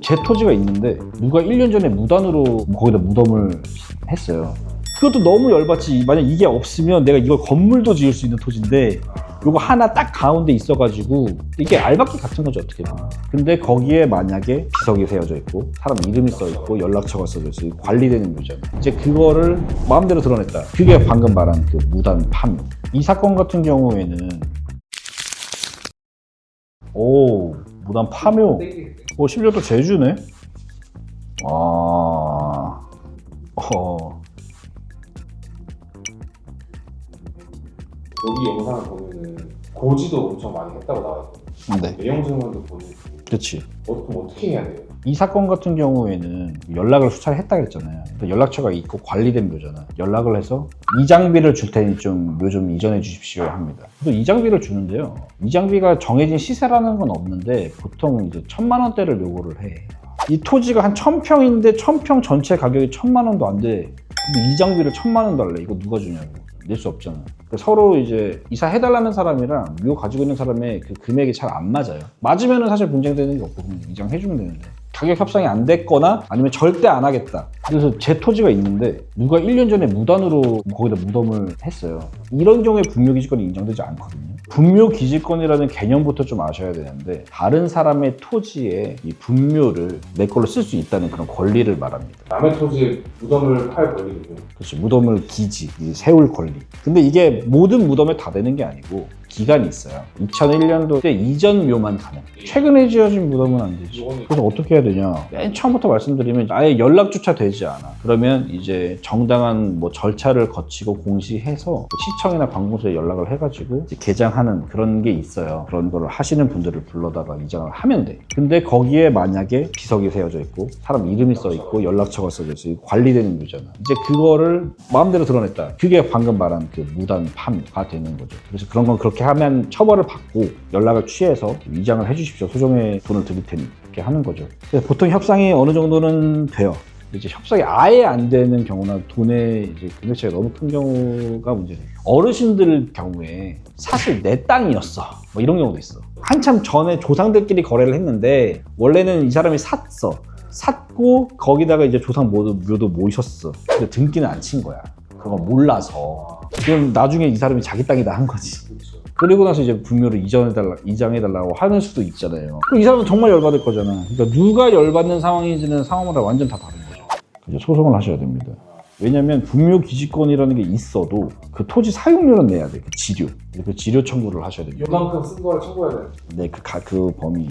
제 토지가 있는데 누가 1년 전에 무단으로 거기다 무덤을 했어요. 그것도 너무 열받지. 만약 이게 없으면 내가 이걸 건물도 지을 수 있는 토지인데 요거 하나 딱 가운데 있어가지고 이게 알박기 같은 거죠, 어떻게 보면. 근데 거기에 만약에 비석이 세워져 있고 사람 이름이 써 있고 연락처가 써져 있고 관리되는 묘잖아. 이제 그거를 마음대로 드러냈다. 그게 방금 말한 그 무단 파묘. 이 사건 같은 경우에는 오, 무단 파묘. 심지어 또 제주네. 여기 영상을 보면은 고지도 엄청 많이 했다고 나와있거든요. 네, 내용 증명도 보내고 그렇지. 그럼 어떻게 해야 돼요? 이 사건 같은 경우에는 연락을 수차례 했다 그랬잖아요. 연락처가 있고 관리된 묘잖아. 연락을 해서 이장비를 줄 테니 좀 묘 좀 이전해 주십시오 합니다. 그래서 이장비를 주는데요. 이장비가 정해진 시세라는 건 없는데 보통 이제 1,000만 원대를 요구를 해. 이 토지가 한 1,000평인데 1,000평 전체 가격이 1,000만 원도 안 돼. 근데 이장비를 1,000만 원 달래. 이거 누가 주냐고. 낼 수 없잖아. 서로 이제 이사해달라는 사람이랑 묘 가지고 있는 사람의 그 금액이 잘 안 맞아요. 맞으면은 사실 분쟁되는 게 없고 그냥 이장해주면 되는데 가격 협상이 안 됐거나 아니면 절대 안 하겠다. 그래서 제 토지가 있는데 누가 1년 전에 무단으로 거기다 무덤을 했어요. 이런 경우에 분묘기지권이 인정되지 않거든요. 분묘기지권이라는 개념부터 좀 아셔야 되는데 다른 사람의 토지에 이 분묘를 내 걸로 쓸 수 있다는 그런 권리를 말합니다. 남의 토지에 무덤을 팔 권리거든요. 그렇지, 무덤을 기지, 세울 권리. 근데 이게 모든 무덤에 다 되는 게 아니고 기간이 있어요. 2001년도 때 이전 묘만 가능. 최근에 지어진 무덤은 안 되지. 그래서 어떻게 해야 되냐? 맨 처음부터 말씀드리면 아예 연락조차 되지 않아. 그러면 이제 정당한 뭐 절차를 거치고 공시해서 시청이나 관공서에 연락을 해가지고 개장하는 그런 게 있어요. 그런 거를 하시는 분들을 불러다가 이장을 하면 돼. 근데 거기에 만약에 비석이 세워져 있고 사람 이름이 써 있고 연락처가 써져 있고 관리되는 묘잖아. 이제 그거를 마음대로 드러냈다. 그게 방금 말한 그 무단 파묘가 되는 거죠. 그래서 그런 건 그렇게 하면 처벌을 받고 연락을 취해서 이장을 해주십시오. 소정의 돈을 드릴 테니 이렇게 하는 거죠. 그래서 보통 협상이 어느 정도는 돼요. 이제 협상이 아예 안 되는 경우나 돈의 이제 금액 차이가 너무 큰 경우가 문제돼요. 어르신들 경우에 사실 내 땅이었어. 뭐 이런 경우도 있어. 한참 전에 조상들끼리 거래를 했는데 원래는 이 사람이 샀고 거기다가 이제 조상 묘도 모셨어. 근데 등기는 안 친 거야. 그거 몰라서. 그럼 나중에 이 사람이 자기 땅이다 한 거지. 그리고 나서 이제 분묘를 이장해달라고 하는 수도 있잖아요. 그럼 이 사람은 정말 열받을 거잖아. 그러니까 누가 열받는 상황인지는 상황마다 완전 다 다른 거죠. 이제 소송을 하셔야 됩니다. 왜냐면 분묘 기지권이라는 게 있어도 그 토지 사용료는 내야 돼. 그 지료. 그 지료 청구를 하셔야 됩니다. 요만큼 쓴 거를 청구해야 돼요. 네, 그 범위.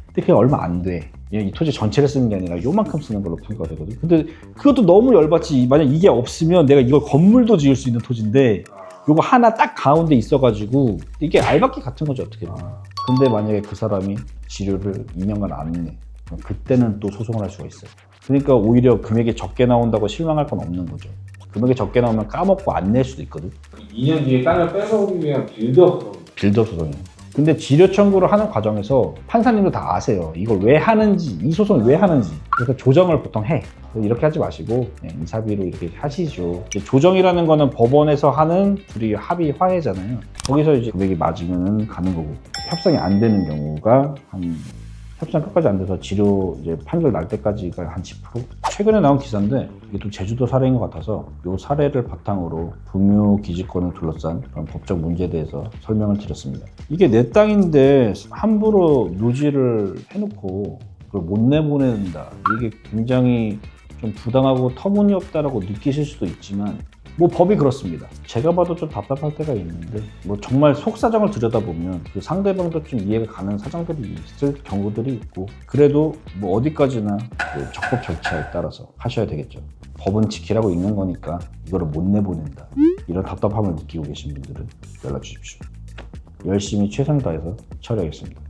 근데 그게 얼마 안 돼. 이 토지 전체를 쓰는 게 아니라 요만큼 쓰는 걸로 평가가 되거든. 근데 그것도 너무 열받지. 만약 이게 없으면 내가 이걸 건물도 지을 수 있는 토지인데 요거 하나 딱 가운데 있어가지고 이게 알박기 같은 거죠, 어떻게 보면. 근데 만약에 그 사람이 지료를 2년간 안 내. 그때는 또 소송을 할 수가 있어요. 그러니까 오히려 금액이 적게 나온다고 실망할 건 없는 거죠. 금액이 적게 나오면 까먹고 안 낼 수도 있거든. 2년 뒤에 땅을 뺏어오기 위한 빌드업 소송이에요. 근데 지료 청구를 하는 과정에서 판사님도 다 아세요. 이걸 왜 하는지, 이 소송을 왜 하는지. 그래서 조정을 보통 해. 이렇게 하지 마시고 인사비로 이렇게 하시죠. 조정이라는 거는 법원에서 하는 둘이 합의 화해잖아요. 거기서 이제 금액이 맞으면 가는 거고, 협상이 안 되는 경우가 협상 끝까지 안 돼서 지료 이제 판결 날 때까지가 한 10%? 최근에 나온 기사인데 이게 또 제주도 사례인 것 같아서 이 사례를 바탕으로 분묘 기지권을 둘러싼 그런 법적 문제에 대해서 설명을 드렸습니다. 이게 내 땅인데 함부로 묘지를 해놓고 그걸 못 내보낸다. 이게 굉장히 좀 부당하고 터무니없다라고 느끼실 수도 있지만 뭐 법이 그렇습니다. 제가 봐도 좀 답답할 때가 있는데 뭐 정말 속사정을 들여다보면 그 상대방도 좀 이해가 가는 사정들이 있을 경우들이 있고 그래도 뭐 어디까지나 그 적법 절차에 따라서 하셔야 되겠죠. 법은 지키라고 있는 거니까 이거를 못 내보낸다. 이런 답답함을 느끼고 계신 분들은 연락 주십시오. 열심히 최선을 다해서 처리하겠습니다.